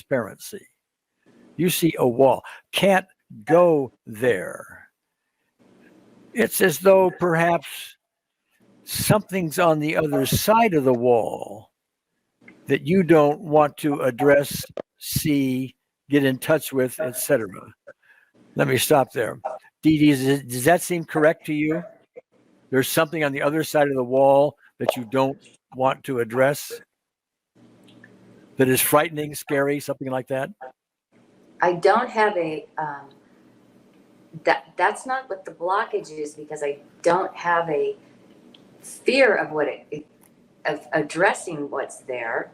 transparency. You see a wall. Can't go there. It's as though perhaps something's on the other side of the wall that you don't want to address, see, get in touch with, etc. Let me stop there. Dee Dee, does that seem correct to you? There's something on the other side of the wall that you don't want to address, that is frightening, scary, something like that? I don't have that's not what the blockage is, because I don't have a fear of of addressing what's there.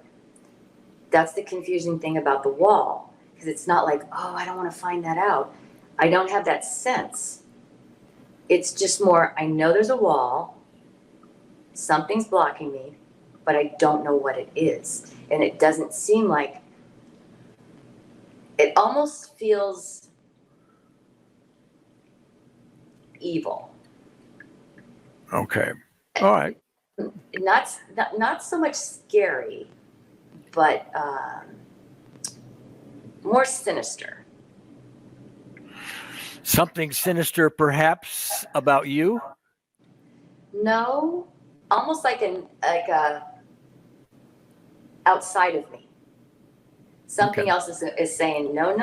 That's the confusing thing about the wall, because it's not like, oh, I don't want to find that out. I don't have that sense. It's just more, I know there's a wall, something's blocking me, but I don't know what it is. And it doesn't seem like, it almost feels evil. Okay. All right. Not so much scary, but more sinister. Something sinister, perhaps, about you? No, almost like a outside of me. Something else is saying, no.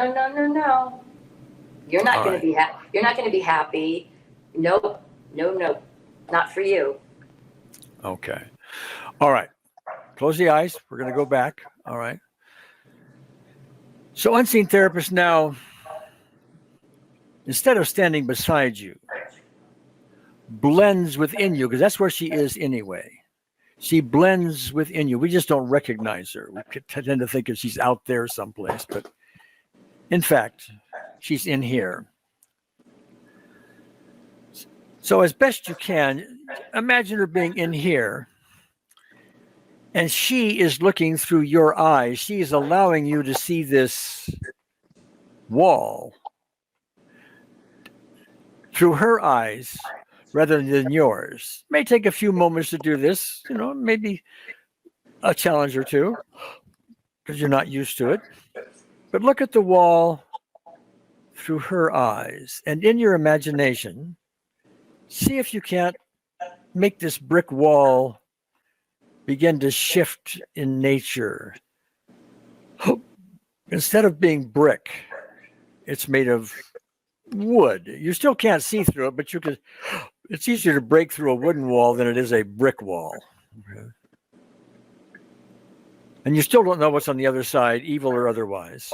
You're not going to be happy. You're not going to be happy. Nope. No, not for you. Okay. All right. Close the eyes. We're going to go back. All right. So unseen therapist now, instead of standing beside you, blends within you, because that's where she is anyway. She blends within you. We just don't recognize her. We tend to think that she's out there someplace, but in fact, she's in here. So as best you can, imagine her being in here, and she is looking through your eyes. She is allowing you to see this wall through her eyes rather than yours. It may take a few moments to do this, maybe a challenge or two, because you're not used to it. But look at the wall through her eyes, and in your imagination, see if you can't make this brick wall begin to shift in nature. Instead of being brick, it's made of wood. You still can't see through it, but it's easier to break through a wooden wall than it is a brick wall. Okay. And you still don't know what's on the other side, evil or otherwise.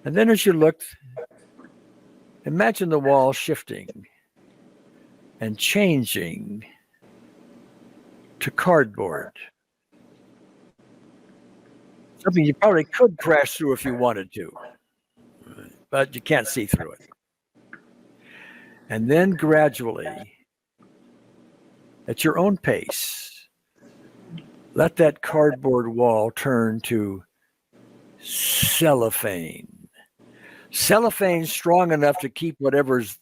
And then as you look, imagine the wall shifting and changing to cardboard. Something you probably could crash through if you wanted to, but you can't see through it. And then gradually, at your own pace, let that cardboard wall turn to cellophane. Cellophane strong enough to keep whatever's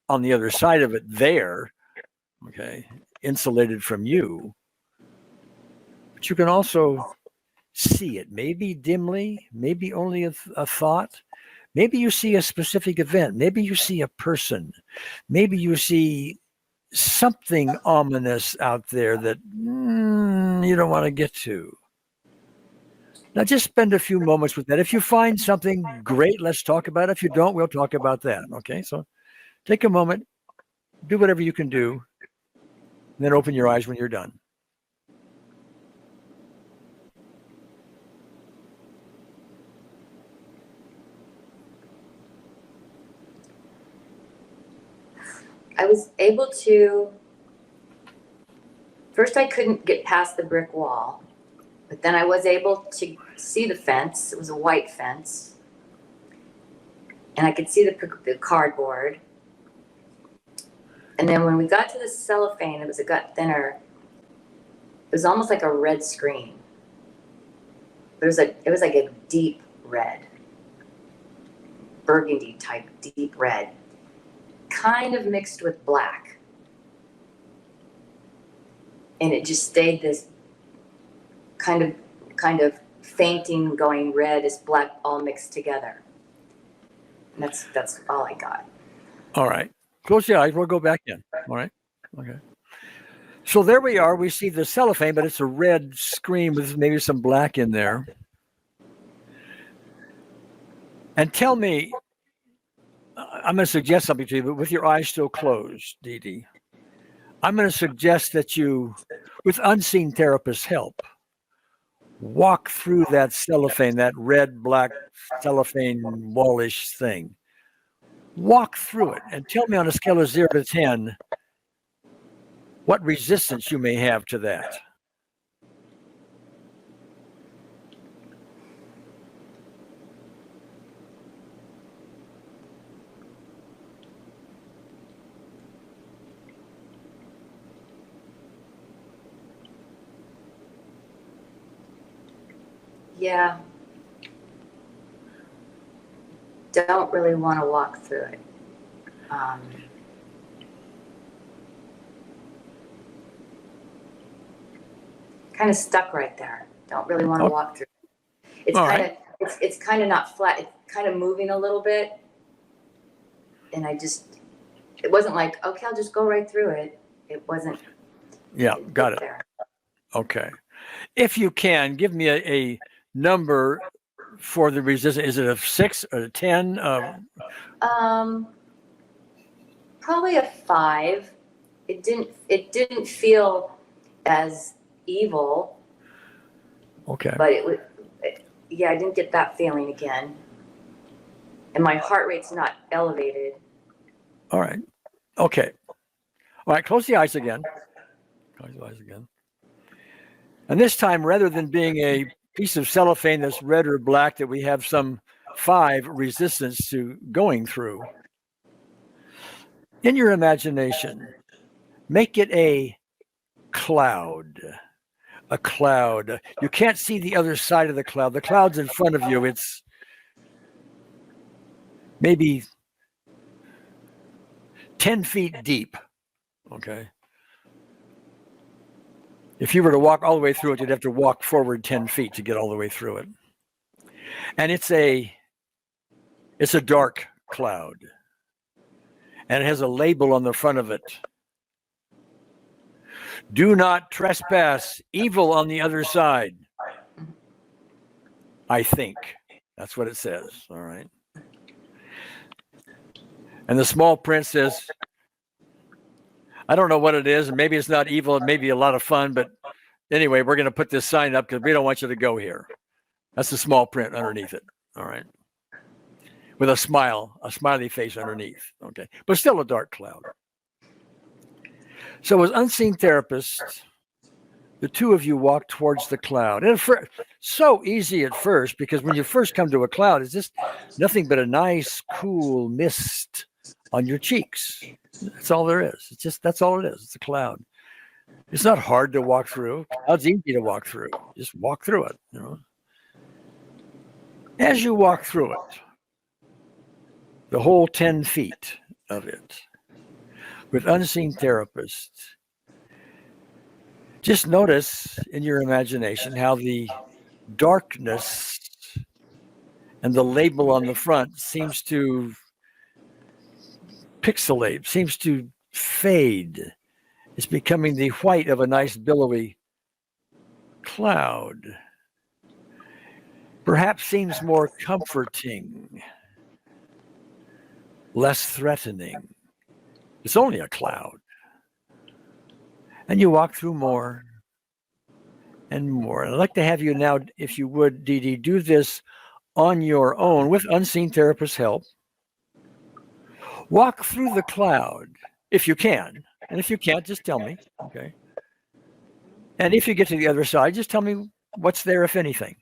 on the other side of it there, okay, insulated from you. But you can also see it, maybe dimly, maybe only a thought. Maybe you see a specific event. Maybe you see a person. Maybe you see something ominous out there that you don't want to get to. Now just spend a few moments with that. If you find something great, let's talk about it. If you don't, we'll talk about that. Okay, so take a moment, do whatever you can do, and then open your eyes when you're done. I was able to, first I couldn't get past the brick wall, but then I was able to see the fence. It was a white fence. And I could see the cardboard. And then when we got to the cellophane, it got thinner. It was almost like a red screen. It was like a deep red, burgundy type deep red, kind of mixed with black. And it just stayed this kind of fainting, going red, is black, all mixed together. And that's all I got. All right. Close your eyes. We'll go back in. All right. Okay. So there we are. We see the cellophane, but it's a red screen with maybe some black in there. And tell me, I'm going to suggest something to you, but with your eyes still closed, Dee Dee. I'm going to suggest that you, with unseen therapist's help, walk through that cellophane, that red, black cellophane wallish thing. Walk through it and tell me on a scale of 0 to 10 what resistance you may have to that. Yeah. Don't really want to walk through it. Kind of stuck right there. Don't really want to walk through it. It's kind of it's kind of not flat. It's kind of moving a little bit. And it wasn't like, okay, I'll just go right through it. It wasn't. Yeah, got it. There. Okay. If you can, give me a number for the resistance. Is it a 6 or a 10? Probably a 5. It didn't feel as evil. Okay. But I didn't get that feeling again. And my heart rate's not elevated. All right. Okay. All right. Close the eyes again. Close the eyes again. And this time, rather than being a piece of cellophane that's red or black that we have some 5 resistance to going through, in your imagination, make it a cloud. A cloud. You can't see the other side of the cloud. The cloud's in front of you. It's maybe 10 feet deep. Okay. If you were to walk all the way through it, you'd have to walk forward 10 feet to get all the way through it. And it's a dark cloud. And it has a label on the front of it. Do not trespass, evil on the other side. I think. That's what it says. All right. And the small print says, I don't know what it is, and maybe it's not evil, it may be a lot of fun, but anyway, we're going to put this sign up because we don't want you to go here. That's the small print underneath it. All right. With a smiley face underneath. Okay. But still a dark cloud. So as unseen therapists, the two of you walk towards the cloud. And so easy at first, because when you first come to a cloud, it's just nothing but a nice, cool mist on your cheeks. That's all there is. That's all it is. It's a cloud. It's not hard to walk through. Cloud's easy to walk through. Just walk through it, you know. As you walk through it, the whole 10 feet of it, with unseen therapists, just notice in your imagination how the darkness and the label on the front seems to pixelate, seems to fade. It's becoming the white of a nice billowy cloud. Perhaps seems more comforting, less threatening. It's only a cloud. And you walk through more and more. And I'd like to have you now, if you would, Dee Dee, do this on your own with unseen therapist's help. Walk through the cloud if you can. And if you can't, just tell me. Okay. And if you get to the other side, just tell me what's there, if anything.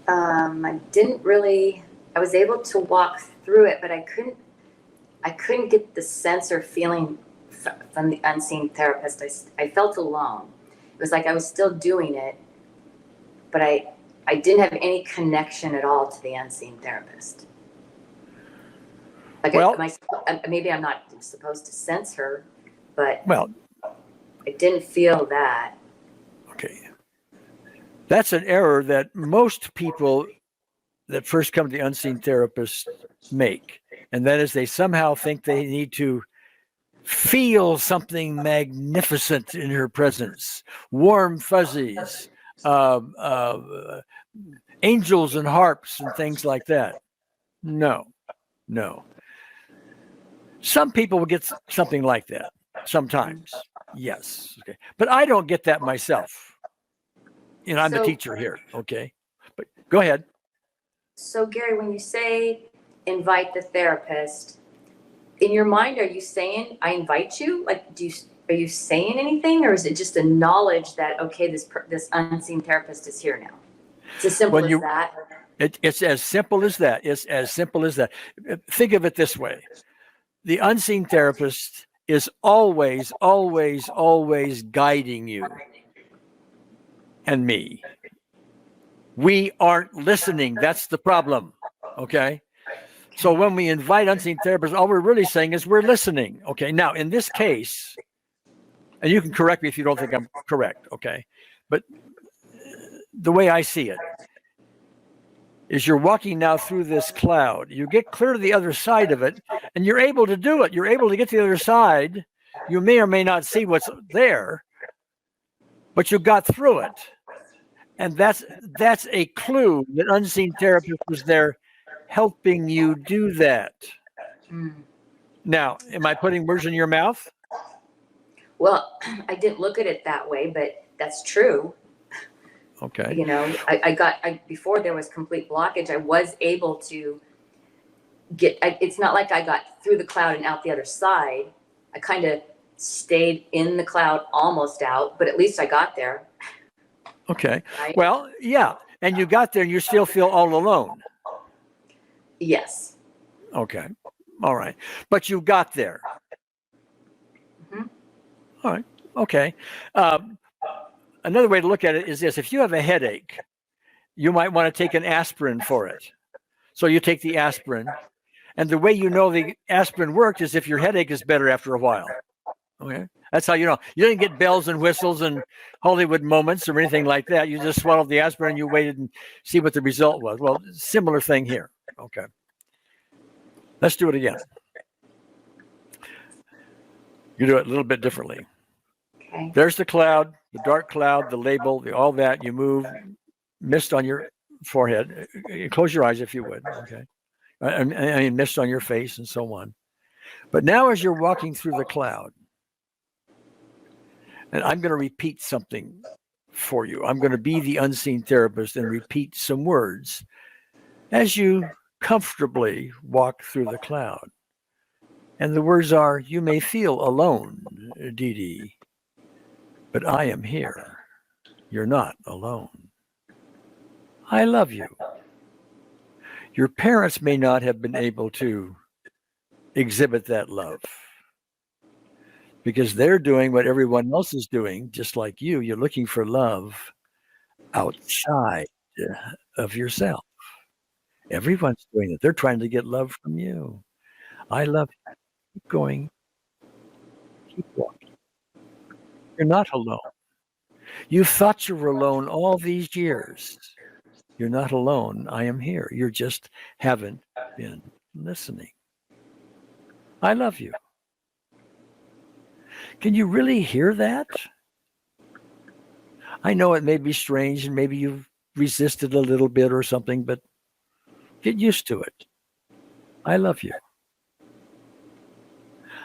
I didn't really. I was able to walk through it, but I couldn't get the sense or feeling from the unseen therapist. I felt alone. It was like I was still doing it, but I didn't have any connection at all to the unseen therapist. Like, well, maybe I'm not supposed to sense her, but well, I didn't feel that. okay. That's an error that most people that first come to the unseen therapist make. And that is they somehow think they need to feel something magnificent in her presence, warm fuzzies, angels and harps and things like that. No. Some people will get something like that sometimes. Yes. Okay. But I don't get that myself. I'm the teacher here. Okay. But go ahead. So, Gary, when you say invite the therapist, in your mind, are you saying, I invite you? Like, are you saying anything, or is it just a knowledge that, okay, this unseen therapist is here now? It's as simple as that. It's as simple as that. It's as simple as that. Think of it this way. The unseen therapist is always, always, always guiding you and me. We aren't listening. That's the problem. Okay. So when we invite unseen therapists, all we're really saying is we're listening. Okay. Now, in this case, and you can correct me if you don't think I'm correct. Okay. But the way I see it is you're walking now through this cloud. You get clear to the other side of it, and you're able to do it. You're able to get to the other side. You may or may not see what's there, but you got through it. And that's a clue that unseen therapist was there helping you do that. Now, am I putting words in your mouth? Well, I didn't look at it that way, but that's true. Okay. Before there was complete blockage, I was able to it's not like I got through the cloud and out the other side. I kind of stayed in the cloud, almost out, but at least I got there. Okay. Right? Well, yeah. And you got there and you still feel all alone. Yes. Okay. All right. But you got there. Mm-hmm. All right. Okay. Another way to look at it is this. If you have a headache, you might want to take an aspirin for it. So you take the aspirin. And the way you know the aspirin worked is if your headache is better after a while. Okay. That's how you know. You didn't get bells and whistles and Hollywood moments or anything like that. You just swallowed the aspirin and you waited and see what the result was. Well, similar thing here. Okay. Let's do it again. You do it a little bit differently. Okay. There's the cloud, the dark cloud, the label, all that. You move, mist on your forehead. Close your eyes if you would. Okay. I mean, mist on your face and so on. But now as you're walking through the cloud, and I'm going to repeat something for you. I'm going to be the unseen therapist and repeat some words as you comfortably walk through the cloud. And the words are, you may feel alone, Dee Dee, but I am here. You're not alone. I love you. Your parents may not have been able to exhibit that love because they're doing what everyone else is doing, just like you. You're looking for love outside of yourself. Everyone's doing it. They're trying to get love from you. I love you. Keep going. Keep walking. You're not alone. You thought you were alone all these years. You're not alone. I am here. You just haven't been listening. I love you. Can you really hear that? I know it may be strange and maybe you've resisted a little bit or something, but get used to it. I love you.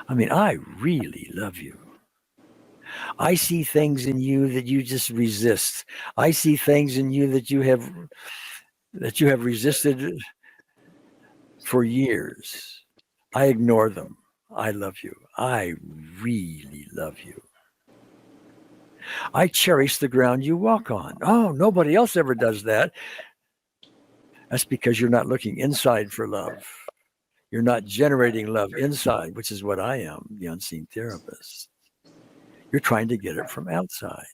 I mean, I really love you. I see things in you that you just resist. I see things in you that you have resisted for years. I ignore them. I love you. I really love you. I cherish the ground you walk on. Oh, nobody else ever does that. That's because you're not looking inside for love. You're not generating love inside, which is what I am, the unseen therapist. You're trying to get it from outside.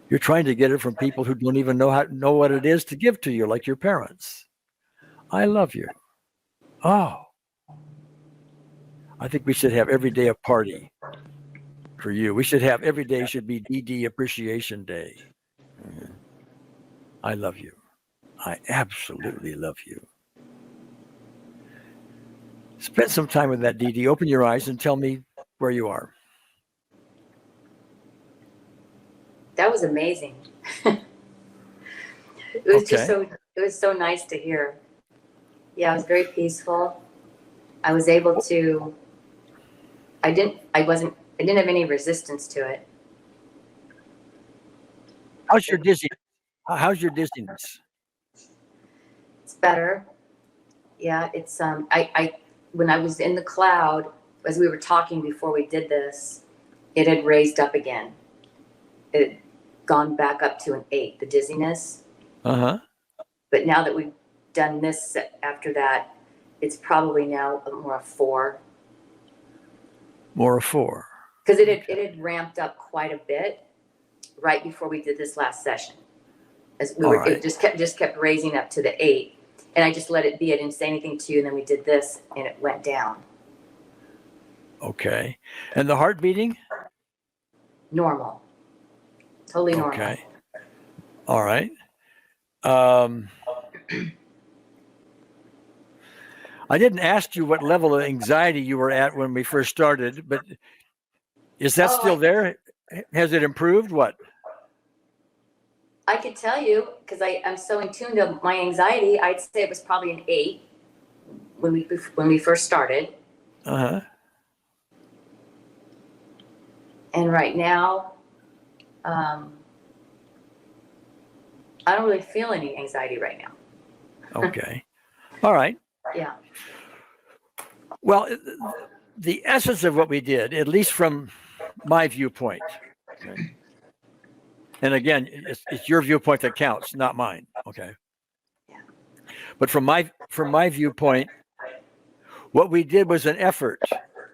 You're trying to get it from people who don't even know what it is to give to you, like your parents. I love you. Oh, I think we should have every day a party for you. We should have every day should be DD Appreciation Day. I love you. I absolutely love you. Spend some time with that, DD. Open your eyes and tell me where you are. That was amazing. It was just so, it was so nice to hear. Yeah, it was very peaceful. I was able to, I didn't have any resistance to it. How's your dizziness? How's your dizziness? It's better. Yeah, it's, when I was in the cloud, as we were talking before we did this, it had raised up again. It had gone back up to an 8, the dizziness. Uh-huh. But now that we've done this after that, it's probably now more a 4. More a 4. Because it had ramped up quite a bit right before we did this last session. As we were, right. It just kept raising up to the 8. And I just let it be. I didn't say anything to you. And then we did this and it went down. Okay. And the heart beating? Normal. Totally normal. Okay. All right. I didn't ask you what level of anxiety you were at when we first started, but is that still there? Has it improved? What? I could tell you, because I'm so in tune to my anxiety, I'd say it was probably an 8 when we first started. Uh-huh. And right now, I don't really feel any anxiety right now. Okay. All right. Yeah. Well, the essence of what we did, at least from my viewpoint, okay, and again, it's your viewpoint that counts, not mine. Okay. Yeah. But from my viewpoint, what we did was an effort,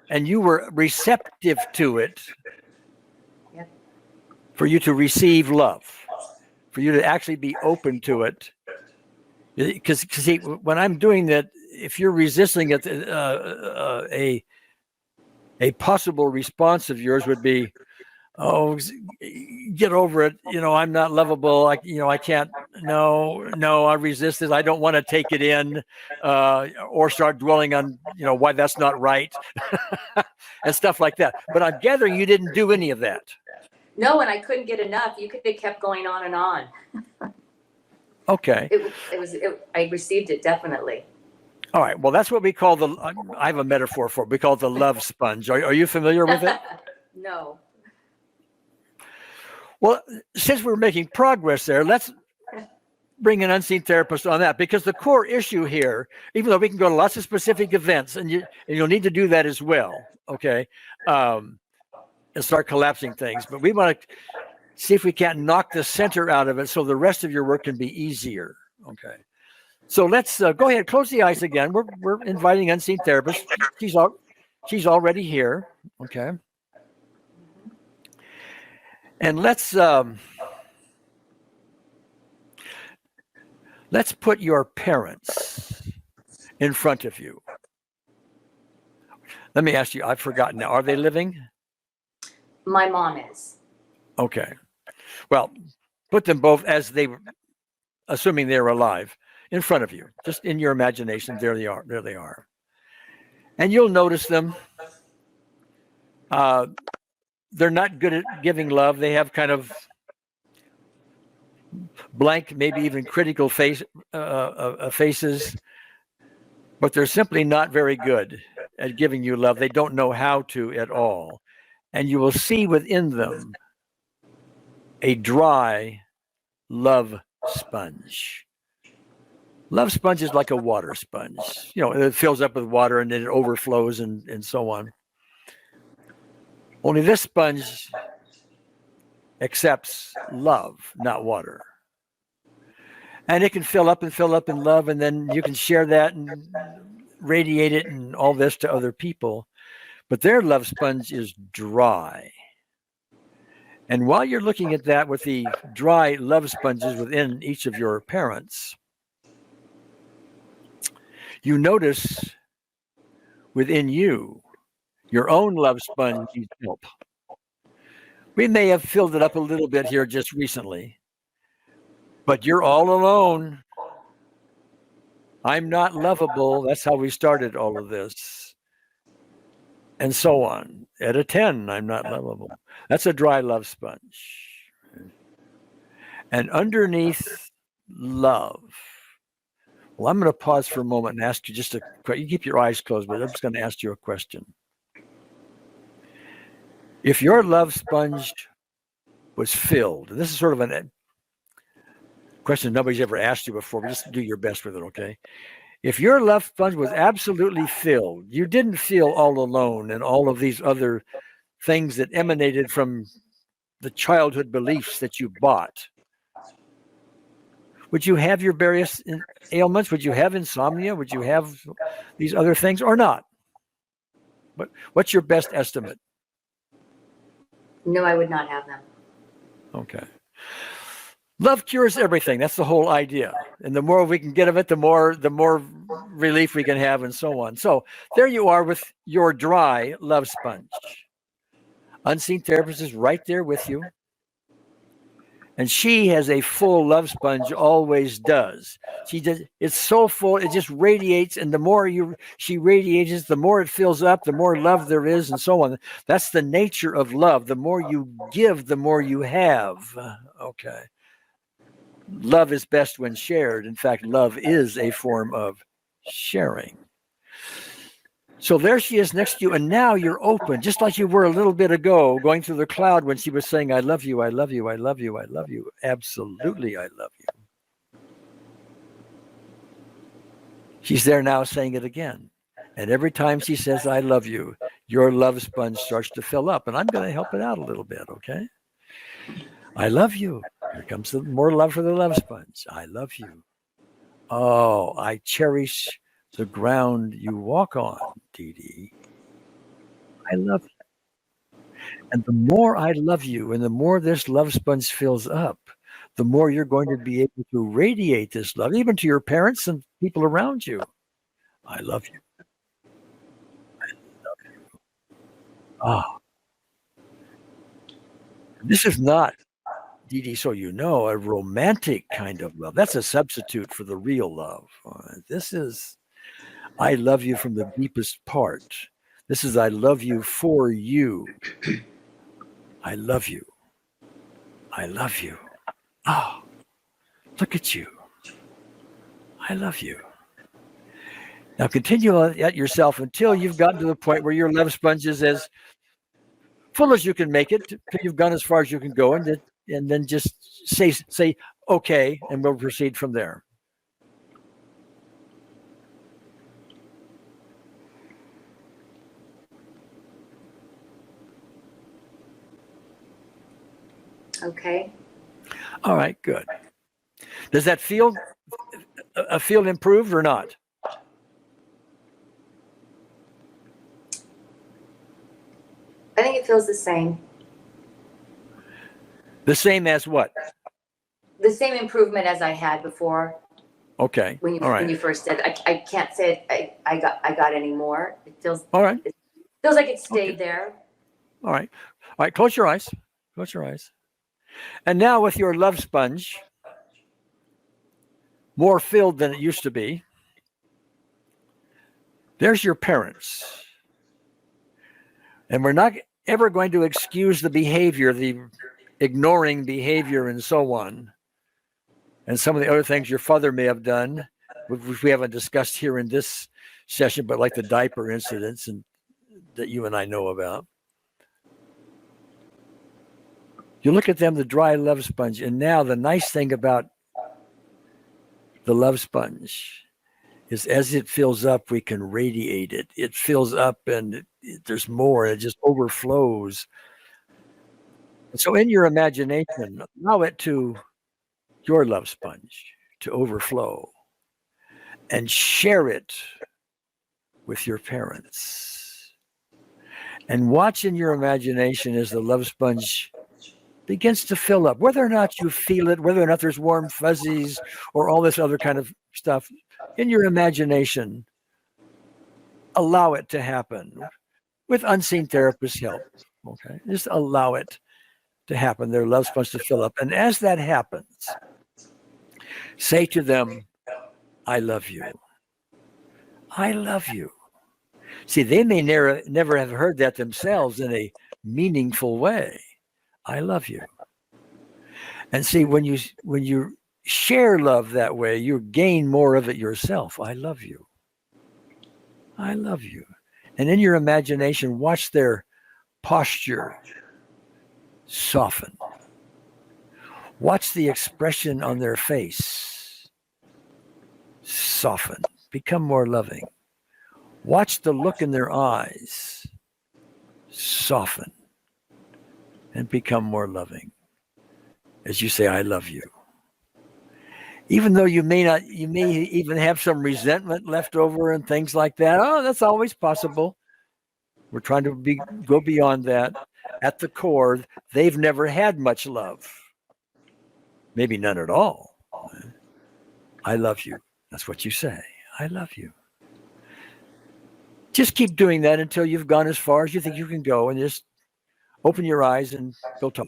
and you were receptive to it. Yep. For you to receive love, for you to actually be open to it. Because see, when I'm doing that, if you're resisting it, a possible response of yours would be, "Oh, get over it. I'm not lovable. I can't. No, I resist it. I don't want to take it in, or start dwelling on, why that's not right, and stuff like that." But I'm gathering you didn't do any of that. No, and I couldn't get enough. You could have kept going on and on. Okay. I received it definitely. All right. Well, that's what we call I have a metaphor for it. We call it the love sponge. Are you familiar with it? No. Well, since we're making progress there, let's bring an unseen therapist on that, because the core issue here, even though we can go to lots of specific events, and you'll need to do that as well, okay, and start collapsing things. But we want to see if we can't knock the center out of it so the rest of your work can be easier, okay? So let's go ahead, close the eyes again. We're inviting unseen therapist. She's already here, okay? And let's put your parents in front of you. Let me ask you, I've forgotten now, are they living? My mom is. Okay. Well, put them both as assuming they're alive, in front of you, just in your imagination. There they are. And you'll notice them. They're not good at giving love. They have kind of blank, maybe even critical faces, but they're simply not very good at giving you love. They don't know how to at all. And you will see within them a dry love sponge. Love sponge is like a water sponge. It fills up with water and then it overflows and so on. Only this sponge accepts love, not water. And it can fill up in love, and then you can share that and radiate it and all this to other people. But their love sponge is dry. And while you're looking at that with the dry love sponges within each of your parents, you notice within you, your own love sponge needs help. We may have filled it up a little bit here just recently, but you're all alone. I'm not lovable. That's how we started all of this. And so on. At a 10, I'm not lovable. That's a dry love sponge. And underneath love, well, I'm going to pause for a moment and ask you just a question. You keep your eyes closed, but I'm just going to ask you a question. If your love sponge was filled, and this is sort of a question nobody's ever asked you before, but just do your best with it, okay? If your love sponge was absolutely filled, you didn't feel all alone and all of these other things that emanated from the childhood beliefs that you bought, would you have your various ailments? Would you have insomnia? Would you have these other things or not? What's your best estimate? No, I would not have them. Okay. Love cures everything. That's the whole idea. And the more we can get of it, the more relief we can have and so on. So there you are with your dry love sponge. Unseen therapist is right there with you. And she has a full love sponge, always does. It's so full, it just radiates. And the more she radiates, the more it fills up, the more love there is, and so on. That's the nature of love. The more you give, the more you have. Okay. Love is best when shared. In fact, love is a form of sharing. So there she is next to you, and now you're open, just like you were a little bit ago, going through the cloud when she was saying, I love you, I love you, I love you, I love you. Absolutely, I love you. She's there now saying it again. And every time she says, I love you, your love sponge starts to fill up. And I'm going to help it out a little bit, okay? I love you. Here comes more love for the love sponge. I love you. Oh, I cherish the ground you walk on, Dee Dee. I love you. And the more I love you and the more this love sponge fills up, the more you're going to be able to radiate this love, even to your parents and people around you. I love you. I love you. Oh. This is not, Dee Dee, so you know, a romantic kind of love. That's a substitute for the real love. This is, I love you from the deepest part. This is, I love you for you. I love you. I love you. Oh, look at you. I love you. Now continue at yourself until you've gotten to the point where your love sponge is as full as you can make it, till you've gone as far as you can go, and then just say okay, and we'll proceed from there. Okay. All right, good. Does that feel improved or not? I think it feels the same. The same as what? The same improvement as I had before. Okay. When All right. you first said, I can't say I got any more. It feels all right. It feels like it stayed Okay. there. All right. All right. Close your eyes. Close your eyes. And now with your love sponge more filled than it used to be, there's your parents. And we're not ever going to excuse the behavior, the ignoring behavior and so on, and some of the other things your father may have done, which we haven't discussed here in this session, but like the diaper incidents and that you and I know about. You look at them, the dry love sponge, and now the nice thing about the love sponge is as it fills up, we can radiate it. It fills up and there's more, and it just overflows. And so in your imagination, allow it to your love sponge. to overflow and share it with your parents. And watch in your imagination as the love sponge begins to fill up, whether or not you feel it, whether or not there's warm fuzzies or all this other kind of stuff. In your imagination, allow it to happen with unseen therapist help. Okay, just allow it to happen. Their love sponge to fill up. And as that happens, say to them, I love you. I love you. See, they may never have heard that themselves in a meaningful way. I love you. And see, when you share love that way, you gain more of it yourself. I love you. I love you. And in your imagination, watch their posture soften. Watch the expression on their face soften, become more loving. Watch the look in their eyes soften and become more loving as you say, I love you. Even though you may even have some resentment left over and things like that. Oh, that's always possible. We're trying to go beyond that. At the core, they've never had much love. Maybe none at all. I love you. That's what you say. I love you. Just keep doing that until you've gone as far as you think you can go, and just open your eyes and go talk.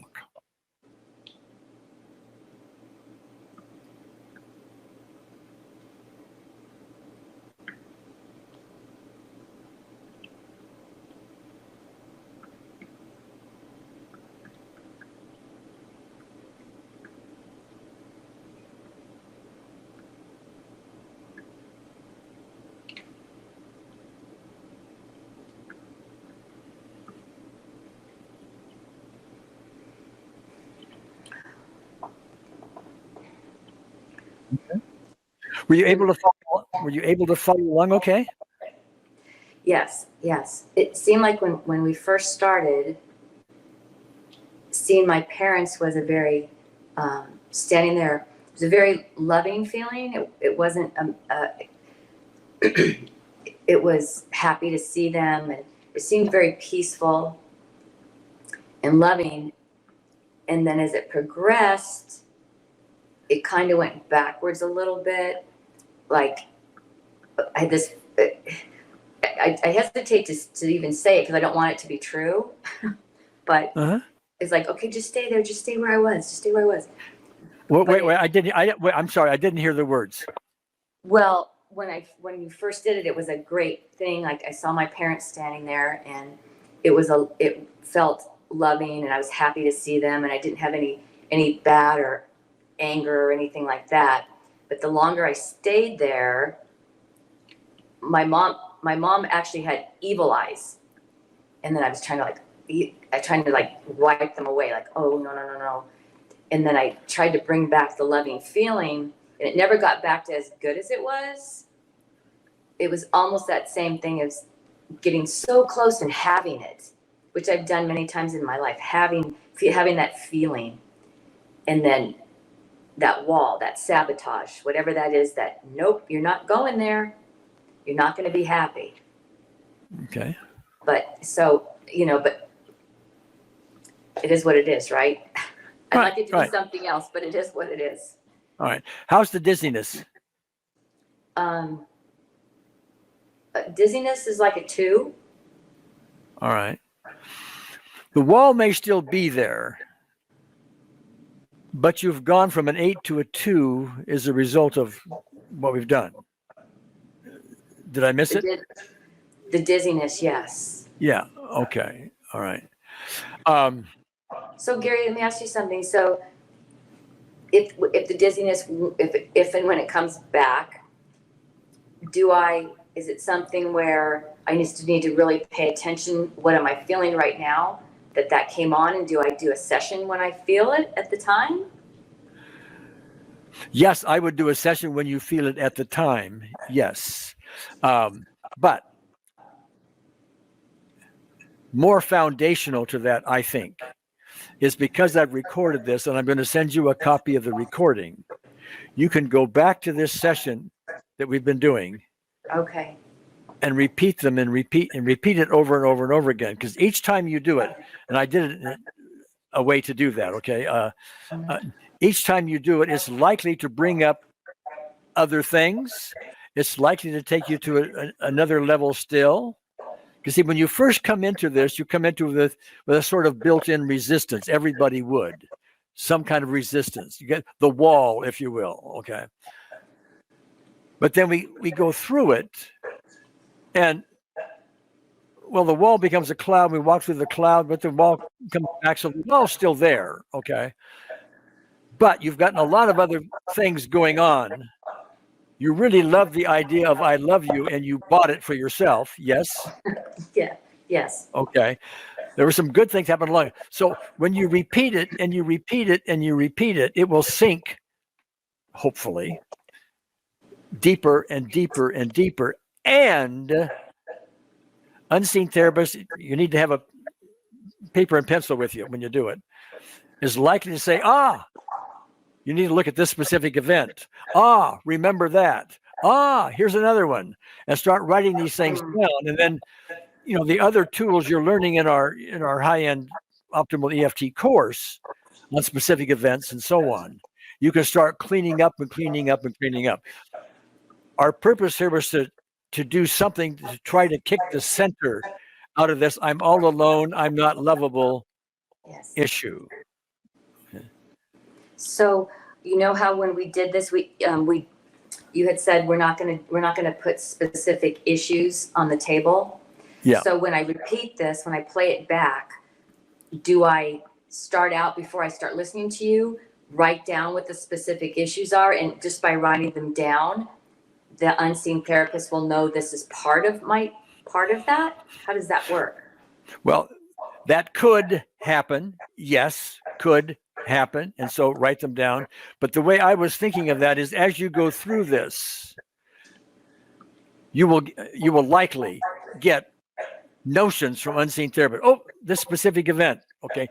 Were you able to follow along okay? Yes. It seemed like when we first started, seeing my parents was a very, standing there, it was a very loving feeling. It wasn't, it was happy to see them, and it seemed very peaceful and loving. And then as it progressed, it kind of went backwards a little bit. Like, I had this, I hesitate to even say it because I don't want it to be true. But it's like, okay, just stay there. Just stay where I was. Just stay where I was. I'm sorry. I didn't hear the words. Well, when you first did it, it was a great thing. Like, I saw my parents standing there, and it felt loving, and I was happy to see them, and I didn't have any bad or anger or anything like that. But the longer I stayed there, my mom actually had evil eyes, and then I was trying to wipe them away, like, oh, no. And then I tried to bring back the loving feeling, and it never got back to as good as it was. It was almost that same thing as getting so close and having it, which I've done many times in my life, having that feeling, and then that wall, that sabotage, whatever that is, that nope, you're not going there. You're not going to be happy. Okay. But but it is what it is, right? I'd like it to be something else, but it is what it is. All right. How's the dizziness? Dizziness is like a 2. All right. The wall may still be there, but you've gone from an 8 to a 2 as a result of what we've done. Did I miss it? The dizziness, yes. Yeah. Okay. All right. So Gary, let me ask you something. So if the dizziness, if and when it comes back, is it something where I need to really pay attention? What am I feeling right now that came on? And do I do a session when I feel it at the time? Yes, I would do a session when you feel it at the time. Yes. But more foundational to that, I think, is because I've recorded this, and I'm going to send you a copy of the recording. you can go back to this session that we've been doing Okay. and repeat them and repeat it over and over and over again. Because each time you do it, and I did it a way to do that, okay? Each time you do it, it's likely to bring up other things. It's likely to take you to another level still. Because see, when you first come into this, you come into with a sort of built-in resistance. Everybody would. Some kind of resistance. You get the wall, if you will, okay? But then we go through it, and, well, the wall becomes a cloud. We walk through the cloud, but the wall comes back, so the wall's still there, okay? But you've gotten a lot of other things going on. You really love the idea of I love you, and you bought it for yourself, yes? Yeah. Yes. Okay. There were some good things happening along. So when you repeat it and you repeat it and you repeat it, it will sink, hopefully, deeper and deeper and deeper. And unseen therapist, you need to have a paper and pencil with you when you do it, is likely to say, you need to look at this specific event. Remember that. Here's another one. And start writing these things down. And then, the other tools you're learning in our high-end optimal EFT course on specific events and so on, you can start cleaning up and cleaning up and cleaning up. Our purpose here was to do something to try to kick the center out of this I'm all alone, I'm not lovable issue. So how when we did this, you had said we're not gonna put specific issues on the table. Yeah. So when I repeat this, when I play it back, do I start out before I start listening to you, write down what the specific issues are, and just by writing them down, the unseen therapist will know this is part of that? How does that work? Well, that could happen. Yes, could happen. And so write them down. But the way I was thinking of that is as you go through this, you will likely get notions from unseen therapy. This specific event. Okay.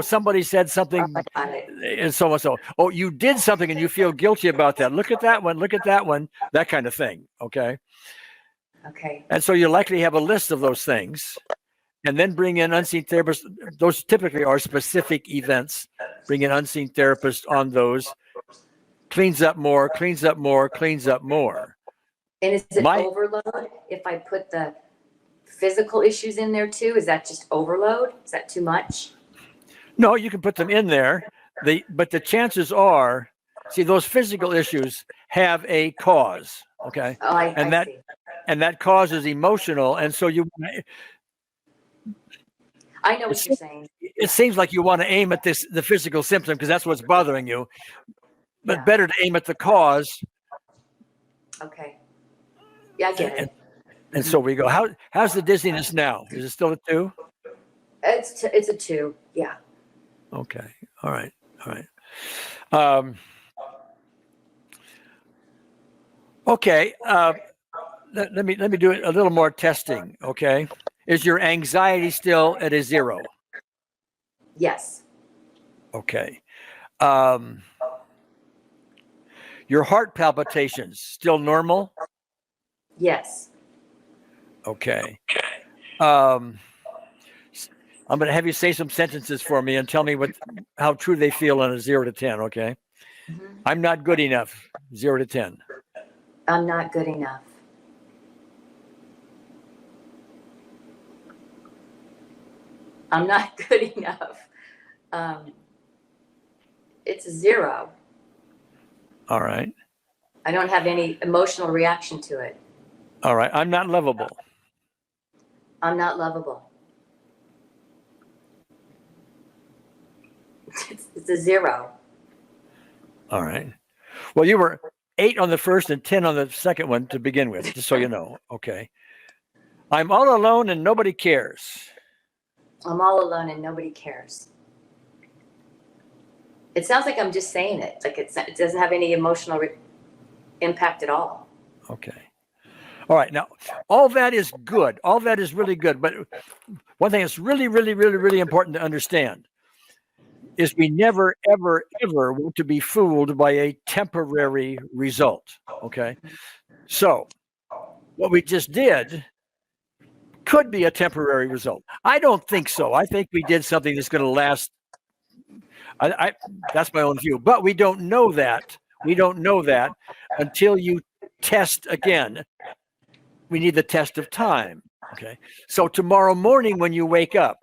Somebody said something and so and so. You did something and you feel guilty about that. Look at that one. Look at that one. That kind of thing. Okay. Okay. And so you likely have a list of those things. And then bring in unseen therapists. Those typically are specific events. Bring in unseen therapists on those. Cleans up more, cleans up more, cleans up more. And is it overload if I put the physical issues in there too? Is that just overload? Is that too much? No, you can put them in there. But the chances are, those physical issues have a cause. Okay. I see. And that cause is emotional. And so I know what you're saying. It seems like you want to aim at the physical symptom because that's what's bothering you, but better to aim at the cause. Okay. Yeah, I get it. And so we go. How's the dizziness now? Is it still a 2? It's a 2. Yeah. Okay. All right. Okay. Let me do a little more testing. Okay. Is your anxiety still at a 0? Yes. Okay. Your heart palpitations still normal? Yes. Okay. I'm going to have you say some sentences for me and tell me how true they feel on a 0 to 10. Okay. Mm-hmm. I'm not good enough. 0 to 10. I'm not good enough. I'm not good enough. It's a 0. All right. I don't have any emotional reaction to it. All right. I'm not lovable. I'm not lovable. It's a 0. All right. Well, you were 8 on the first and 10 on the second one to begin with, just so you know. Okay. I'm all alone and nobody cares. I'm all alone and nobody cares. It sounds like I'm just saying it. Like it doesn't have any emotional impact at all. Okay. All right. Now, all that is good. All that is really good. But one thing that's really, really, really, really important to understand. is we never, ever, ever want to be fooled by a temporary result. Okay. So what we just did could be a temporary result. I don't think so. I think we did something that's going to last. That's my own view, but we don't know that. We don't know that until you test again. We need the test of time. Okay. So tomorrow morning when you wake up,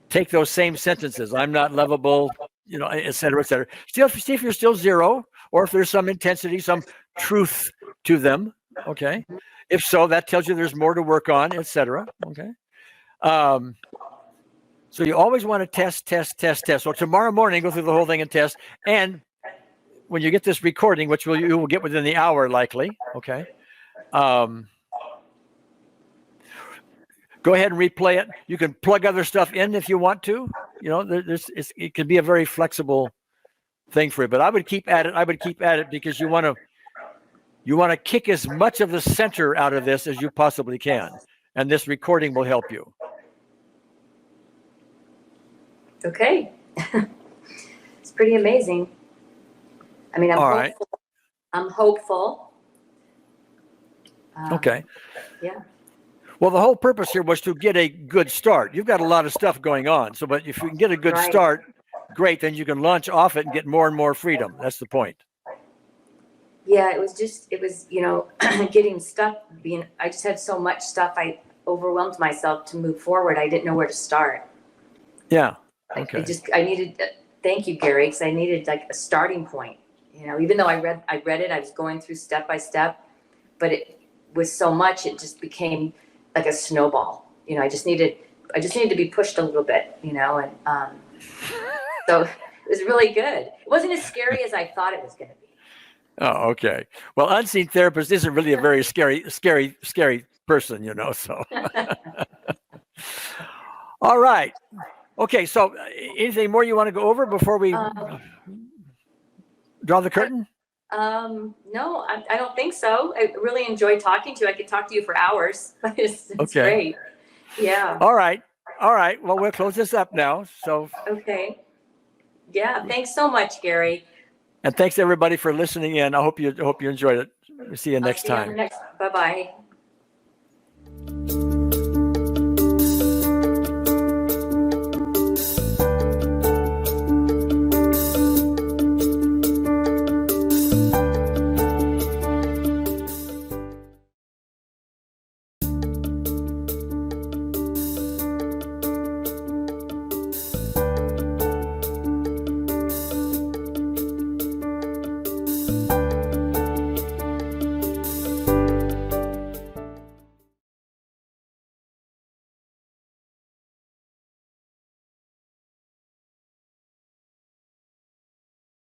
take those same sentences. I'm not lovable, et cetera, et cetera. See if you're still zero, or if there's some intensity, some truth to them. Okay. If so, that tells you there's more to work on, et cetera. Okay. So you always want to test. So tomorrow morning, go through the whole thing and test. And when you get this recording, which you will get within the hour likely, okay, go ahead and replay it. You can plug other stuff in if you want to. It can be a very flexible thing for you. But I would keep at it because you want to kick as much of the center out of this as you possibly can. And this recording will help you. Okay. It's pretty amazing. I mean, I'm All hopeful. right. I'm hopeful. Okay. Yeah. Well, the whole purpose here was to get a good start. You've got a lot of stuff going on. But if you can get a good start, great, then you can launch off it and get more and more freedom. That's the point. Yeah, it was getting stuff. I just had so much stuff. I overwhelmed myself to move forward. I didn't know where to start. Yeah. Okay. I needed, thank you, Gary, because I needed like a starting point. Even though I read it, I was going through step by step, but it was so much, it just became like a snowball. I just needed to be pushed a little bit, and so it was really good. It wasn't as scary as I thought it was going to be. Oh, okay. Well, Unseen Therapist isn't really a very scary person, so. All right. Okay, so anything more you want to go over before we draw the curtain? No, I don't think so. I really enjoyed talking to you. I could talk to you for hours. It's great. Yeah. All right. Well, we'll close this up now. So. Okay. Yeah. Thanks so much, Gary. And thanks everybody for listening in. I hope you enjoyed it. We'll see you next time. Bye-bye.